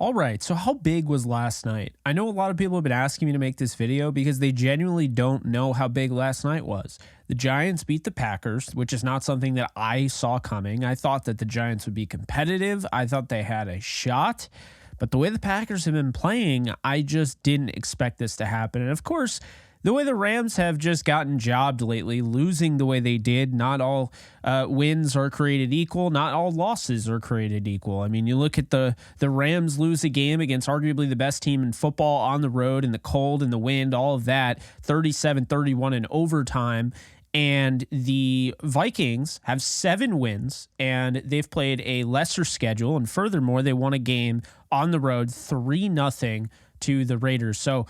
All right, so how big was last night? I know a lot of people have been asking me to make this video because they genuinely don't know how big last night was. The Giants beat the Packers, which is not something that I saw coming. I thought that the Giants would be competitive. I thought they had a shot. But the way the Packers have been playing, I just didn't expect this to happen. And of course, the way the Rams have just gotten jobbed lately, losing the way they did, not all wins are created equal. Not all losses are created equal. I mean, you look at the Rams lose a game against arguably the best team in football on the road in the cold and the wind, all of that, 37-31 in overtime. And the Vikings have 7 wins, and they've played a lesser schedule. And furthermore, they won a game on the road 3-0 to the Raiders. So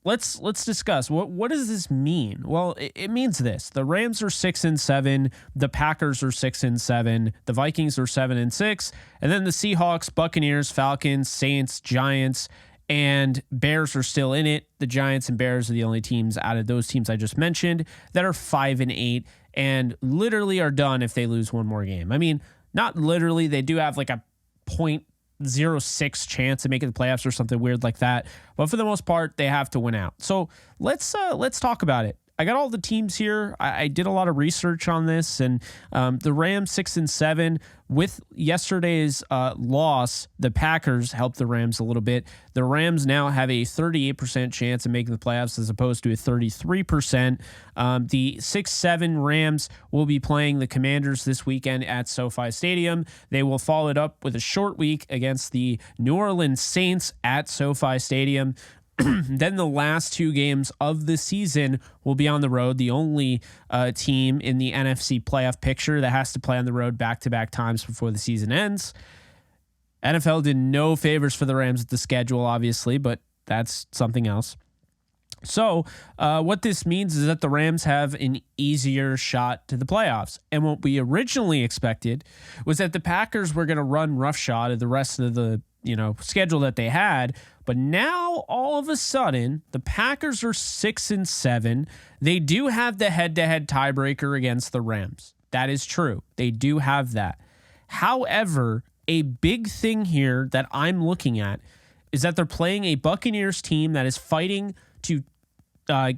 let's discuss what does this mean? Well, it means this: the Rams are 6-7, the Packers are 6-7, the Vikings are 7-6, and then the Seahawks, Buccaneers, Falcons, Saints, Giants, and Bears are still in it. The Giants and Bears are the only teams out of those teams I just mentioned that are 5-8 and literally are done if they lose one more game. I mean, not literally. They do have like a 0.06 chance of making the playoffs or something weird like that. But for the most part, they have to win out. So let's talk about it. I got all the teams here. I did a lot of research on this, and the Rams 6-7 with yesterday's loss. The Packers helped the Rams a little bit. The Rams now have a 38% chance of making the playoffs as opposed to a 33%. The 6-7 Rams will be playing the Commanders this weekend at SoFi Stadium. They will follow it up with a short week against the New Orleans Saints at SoFi Stadium. Then the last 2 games of the season will be on the road. The only team in the NFC playoff picture that has to play on the road back-to-back times before the season ends. NFL did no favors for the Rams with the schedule, obviously, but that's something else. So what this means is that the Rams have an easier shot to the playoffs. And what we originally expected was that the Packers were going to run roughshod of the rest of the schedule that they had. But now, all of a sudden, the Packers are 6-7. They do have the head-to-head tiebreaker against the Rams. That is true. They do have that. However, a big thing here that I'm looking at is that they're playing a Buccaneers team that is fighting to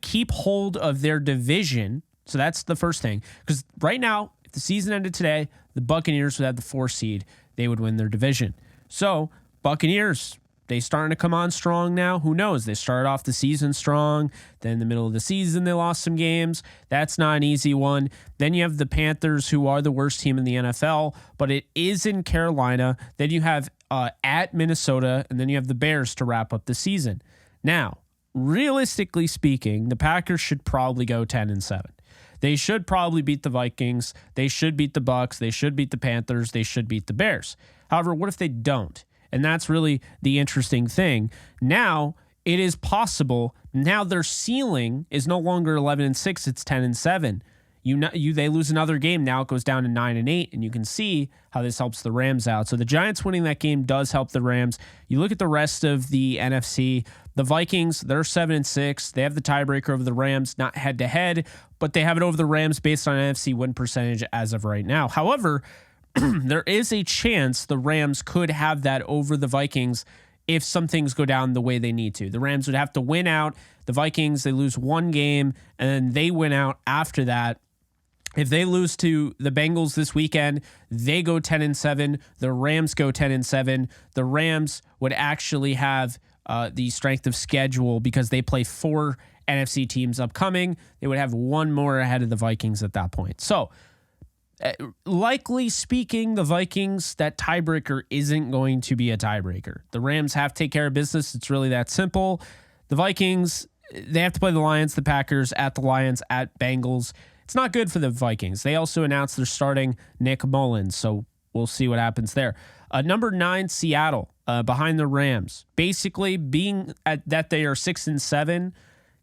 keep hold of their division. So that's the first thing. Because right now, if the season ended today, the Buccaneers would have the 4 seed. They would win their division. So Buccaneers, they starting to come on strong now. Who knows? They started off the season strong. Then in the middle of the season, they lost some games. That's not an easy one. Then you have the Panthers, who are the worst team in the NFL, but it is in Carolina. Then you have at Minnesota, and then you have the Bears to wrap up the season. Now, realistically speaking, the Packers should probably go 10-7. They should probably beat the Vikings. They should beat the Bucs. They should beat the Panthers. They should beat the Bears. However, what if they don't? And that's really the interesting thing. Now, it is possible. Now their ceiling is no longer 11-6. It's 10-7. They lose another game. Now it goes down to 9-8, and you can see how this helps the Rams out. So the Giants winning that game does help the Rams. You look at the rest of the NFC. The Vikings, they're 7-6. They have the tiebreaker over the Rams, not head-to-head, but they have it over the Rams based on NFC win percentage as of right now. However, there is a chance the Rams could have that over the Vikings if some things go down the way they need to. The Rams would have to win out. The Vikings, they lose one game, and then they win out after that. If they lose to the Bengals this weekend, they go 10-7. The Rams go 10-7. The Rams would actually have the strength of schedule because they play 4 NFC teams upcoming. They would have one more ahead of the Vikings at that point. So, likely speaking, the Vikings, that tiebreaker isn't going to be a tiebreaker. The Rams have to take care of business. It's really that simple. The Vikings, they have to play the Lions, the Packers, at the Lions, at Bengals. It's not good for the Vikings. They also announced they're starting Nick Mullins, so we'll see what happens there. Number 9, Seattle, behind the Rams. Basically, being at that they are 6-7,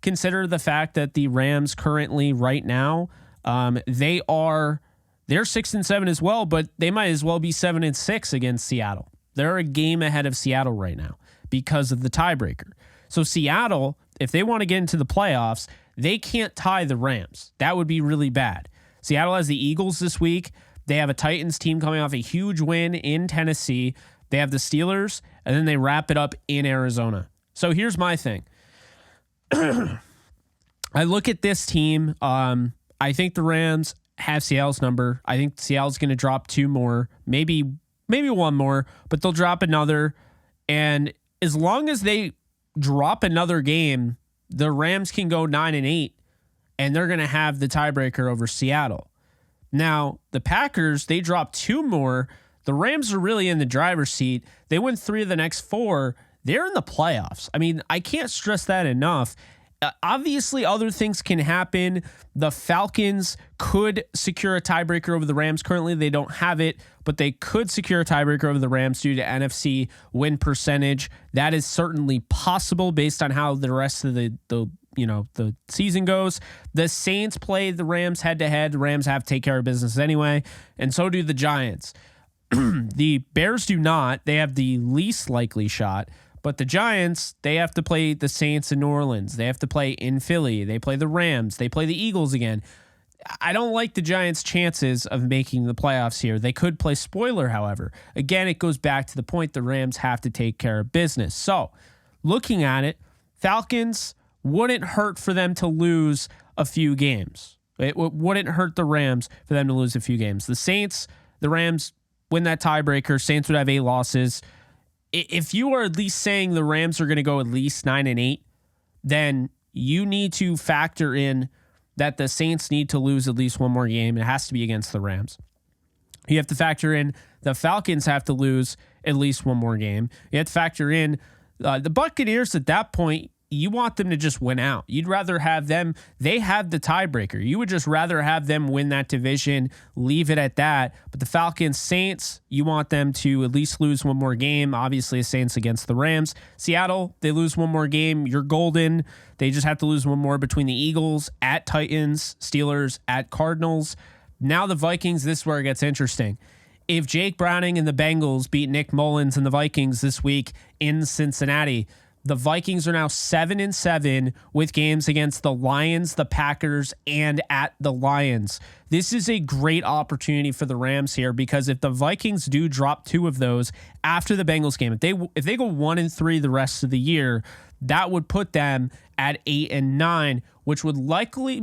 consider the fact that the Rams currently, right now, they're 6-7 as well, but they might as well be 7-6 against Seattle. They're a game ahead of Seattle right now because of the tiebreaker. So Seattle, if they want to get into the playoffs, they can't tie the Rams. That would be really bad. Seattle has the Eagles this week. They have a Titans team coming off a huge win in Tennessee. They have the Steelers, and then they wrap it up in Arizona. So here's my thing. I look at this team. I think the Rams have Seattle's number. I think Seattle's going to drop 2 more, maybe 1 more, but they'll drop another. And as long as they drop another game, the Rams can go 9-8, and they're going to have the tiebreaker over Seattle. Now, the Packers, they dropped 2 more. The Rams are really in the driver's seat. They win 3 of the next 4. They're in the playoffs. I mean, I can't stress that enough. Obviously, other things can happen. The Falcons could secure a tiebreaker over the Rams. Currently, they don't have it, but they could secure a tiebreaker over the Rams due to NFC win percentage. That is certainly possible based on how the rest of the season goes. The Saints play the Rams head-to-head. The Rams have to take care of business anyway, and so do the Giants. The Bears do not. They have the least likely shot. But the Giants, they have to play the Saints in New Orleans. They have to play in Philly. They play the Rams. They play the Eagles again. I don't like the Giants' chances of making the playoffs here. They could play spoiler, however. Again, it goes back to the point the Rams have to take care of business. So, looking at it, Falcons wouldn't hurt for them to lose a few games. It wouldn't hurt the Rams for them to lose a few games. The Saints, the Rams win that tiebreaker. Saints would have 8 losses. If you are at least saying the Rams are going to go at least 9-8, then you need to factor in that the Saints need to lose at least 1 more game. It has to be against the Rams. You have to factor in the Falcons have to lose at least 1 more game. You have to factor in the Buccaneers at that point. You want them to just win out. You'd rather have them. They have the tiebreaker. You would just rather have them win that division, leave it at that. But the Falcons, Saints, you want them to at least lose 1 more game. Obviously, Saints against the Rams. Seattle, they lose 1 more game. You're golden. They just have to lose 1 more between the Eagles, at Titans, Steelers, at Cardinals. Now the Vikings, this is where it gets interesting. If Jake Browning and the Bengals beat Nick Mullins and the Vikings this week in Cincinnati, the Vikings are now 7-7 with games against the Lions, the Packers, and at the Lions. This is a great opportunity for the Rams here because if the Vikings do drop 2 of those after the Bengals game, if they go 1-3 the rest of the year, that would put them at 8-9, which would likely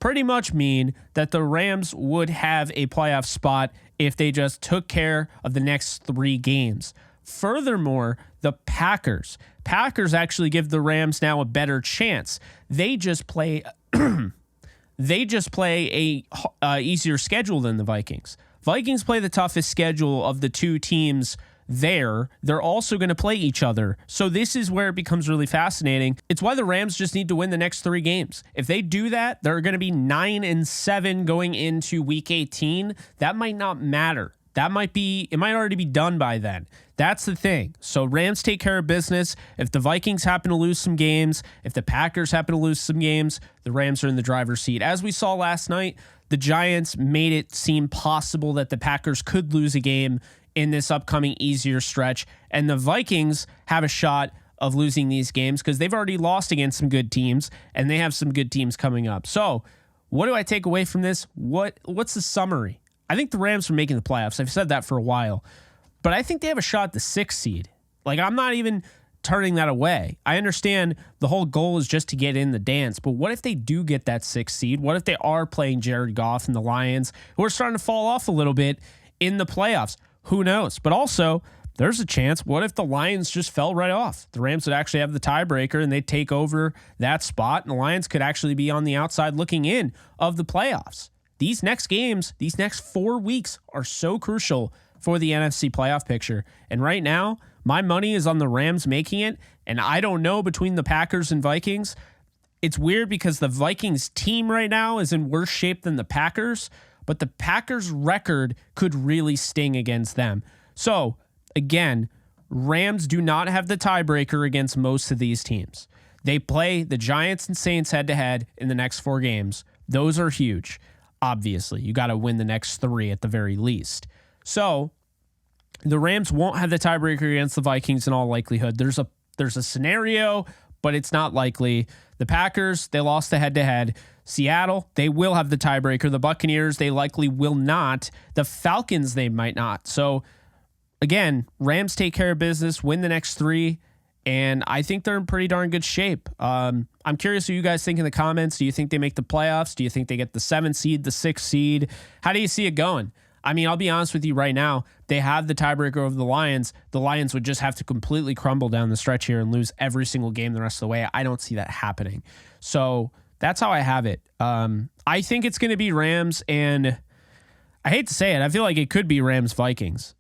pretty much mean that the Rams would have a playoff spot if they just took care of the next 3 games. Furthermore, the Packers actually give the Rams now a better chance. They just play a easier schedule than the Vikings. Vikings play the toughest schedule of the 2 teams there. They're also going to play each other. So this is where it becomes really fascinating. It's why the Rams just need to win the next 3 games. If they do that, they're going to be 9-7 going into week 18. That might not matter. It might already be done by then. That's the thing. So Rams take care of business. If the Vikings happen to lose some games, if the Packers happen to lose some games, the Rams are in the driver's seat. As we saw last night, the Giants made it seem possible that the Packers could lose a game in this upcoming easier stretch. And the Vikings have a shot of losing these games because they've already lost against some good teams, and they have some good teams coming up. So what do I take away from this? What's the summary? I think the Rams are making the playoffs. I've said that for a while. But I think they have a shot at the 6th seed. Like, I'm not even turning that away. I understand the whole goal is just to get in the dance. But what if they do get that 6th seed? What if they are playing Jared Goff and the Lions, who are starting to fall off a little bit in the playoffs? Who knows? But also, there's a chance. What if the Lions just fell right off? The Rams would actually have the tiebreaker and they'd take over that spot. And the Lions could actually be on the outside looking in of the playoffs. These next games, these next 4 weeks are so crucial for the NFC playoff picture. And right now, my money is on the Rams making it. And I don't know between the Packers and Vikings. It's weird because the Vikings team right now is in worse shape than the Packers, but the Packers record could really sting against them. So again, Rams do not have the tiebreaker against most of these teams. They play the Giants and Saints head to head in the next 4 games. Those are huge. Obviously, you got to win the next 3 at the very least. So the Rams won't have the tiebreaker against the Vikings in all likelihood. There's a scenario, but it's not likely. The Packers, they lost the head-to-head. Seattle, they will have the tiebreaker. The Buccaneers, they likely will not. The Falcons, they might not. So again, Rams take care of business, win the next three, and I think they're in pretty darn good shape. I'm curious what you guys think in the comments. Do you think they make the playoffs? Do you think they get the 7th seed, the 6th seed? How do you see it going? I mean, I'll be honest with you right now. They have the tiebreaker over the Lions. The Lions would just have to completely crumble down the stretch here and lose every single game the rest of the way. I don't see that happening. So that's how I have it. I think it's going to be Rams, and I hate to say it, I feel like it could be Rams Vikings,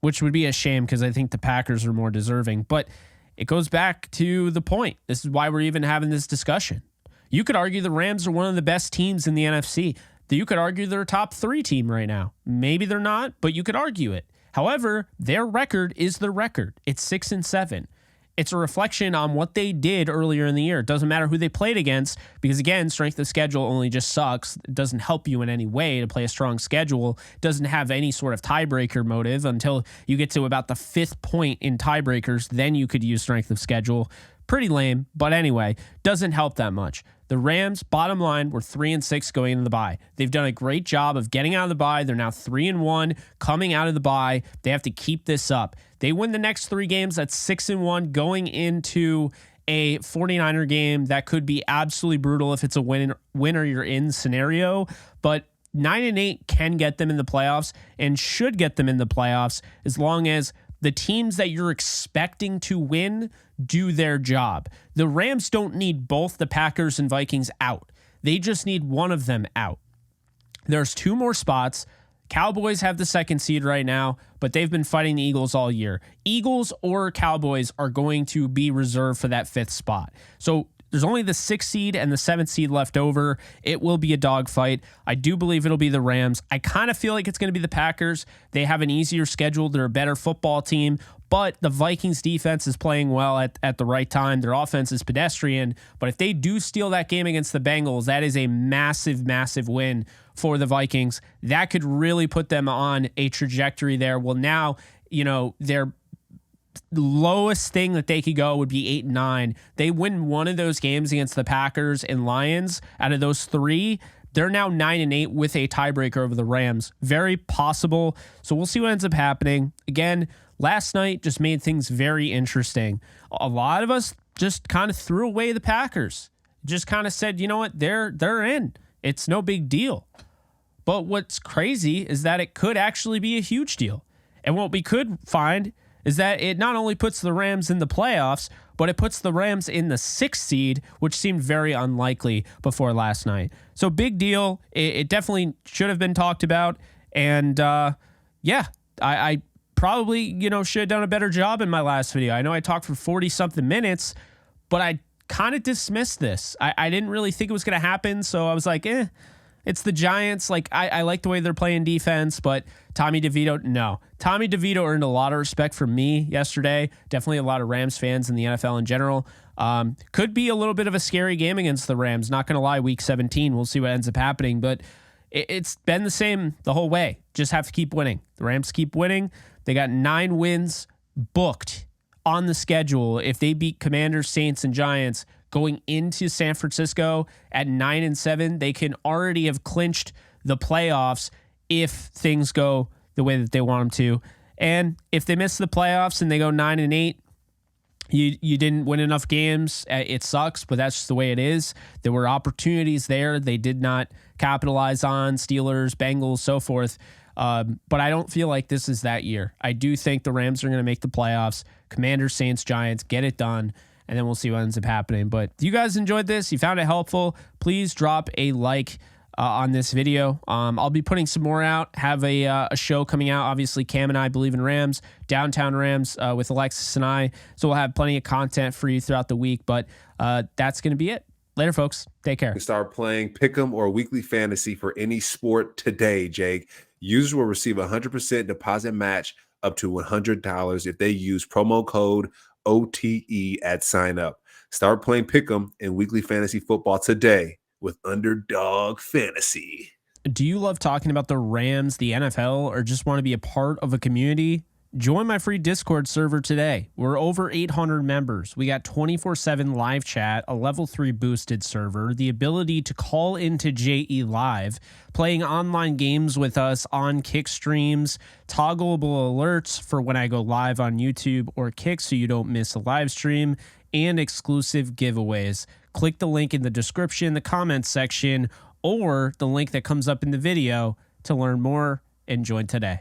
which would be a shame because I think the Packers are more deserving. But it goes back to the point. This is why we're even having this discussion. You could argue the Rams are one of the best teams in the NFC. You could argue they're a top 3 team right now. Maybe they're not, but you could argue it. However, their record is their record. It's 6-7. It's a reflection on what they did earlier in the year. It doesn't matter who they played against because, again, strength of schedule only just sucks. It doesn't help you in any way to play a strong schedule. It doesn't have any sort of tiebreaker motive until you get to about the 5th point in tiebreakers. Then you could use strength of schedule. Pretty lame, but anyway, doesn't help that much. The Rams, bottom line, were 3-6 going into the bye. They've done a great job of getting out of the bye. They're now 3-1 coming out of the bye. They have to keep this up. They win the next 3 games. That's 6-1 going into a 49er game that could be absolutely brutal if it's a winner you're in scenario. But 9-8 can get them in the playoffs and should get them in the playoffs as long as the teams that you're expecting to win do their job. The Rams don't need both the Packers and Vikings out. They just need one of them out. There's 2 more spots. Cowboys have the 2nd seed right now, but they've been fighting the Eagles all year. Eagles or Cowboys are going to be reserved for that 5th spot. So there's only the 6th seed and the 7th seed left over. It will be a dogfight. I do believe it'll be the Rams. I kind of feel like it's going to be the Packers. They have an easier schedule. They're a better football team, but the Vikings defense is playing well at the right time. Their offense is pedestrian, but if they do steal that game against the Bengals, that is a massive, massive win for the Vikings. That could really put them on a trajectory there. Well, now, they're the lowest thing that they could go would be 8-9. They win one of those games against the Packers and Lions. Out of those 3, they're now 9-8 with a tiebreaker over the Rams. Very possible. So we'll see what ends up happening. Again, last night just made things very interesting. A lot of us just kind of threw away the Packers. Just kind of said, you know what, they're in. It's no big deal. But what's crazy is that it could actually be a huge deal. And what we could find is that it not only puts the Rams in the playoffs, but it puts the Rams in the 6th seed, which seemed very unlikely before last night. So big deal. It definitely should have been talked about. And I probably, should have done a better job in my last video. I know I talked for 40-something minutes, but I kind of dismissed this. I didn't really think it was going to happen, so I was like, it's the Giants. Like, I like the way they're playing defense, but Tommy DeVito, no. Tommy DeVito earned a lot of respect from me yesterday. Definitely a lot of Rams fans in the NFL in general. Could be a little bit of a scary game against the Rams. Not going to lie, week 17. We'll see what ends up happening, but it's been the same the whole way. Just have to keep winning. The Rams keep winning. They got 9 wins booked on the schedule. If they beat Commanders, Saints, and Giants going into San Francisco at 9-7, they can already have clinched the playoffs if things go the way that they want them to. And if they miss the playoffs and they go 9-8, you didn't win enough games. It sucks, but that's just the way it is. There were opportunities there they did not capitalize on. Steelers, Bengals, so forth. But I don't feel like this is that year. I do think the Rams are going to make the playoffs. Commanders, Saints, Giants, get it done. And then we'll see what ends up happening. But if you guys enjoyed this, you found it helpful, please drop a like on this video. I'll be putting some more out, have a show coming out. Obviously, Cam and I believe in Rams, Downtown Rams with Alexis and I. So we'll have plenty of content for you throughout the week. But that's going to be it. Later, folks. Take care. Start playing Pick'em or Weekly Fantasy for any sport today, Jake. Users will receive a 100% deposit match up to $100 if they use promo code OTE at sign up. Start playing Pick'em and Weekly Fantasy Football today with Underdog Fantasy. Do you love talking about the Rams, the NFL, or just want to be a part of a community? Join my free Discord server today. We're over 800 members. We got 24/7 live chat, a level 3 boosted server, the ability to call into JE Live, playing online games with us on Kick streams, toggleable alerts for when I go live on YouTube or Kick so you don't miss a live stream, and exclusive giveaways. Click the link in the description, the comments section, or the link that comes up in the video to learn more and join today.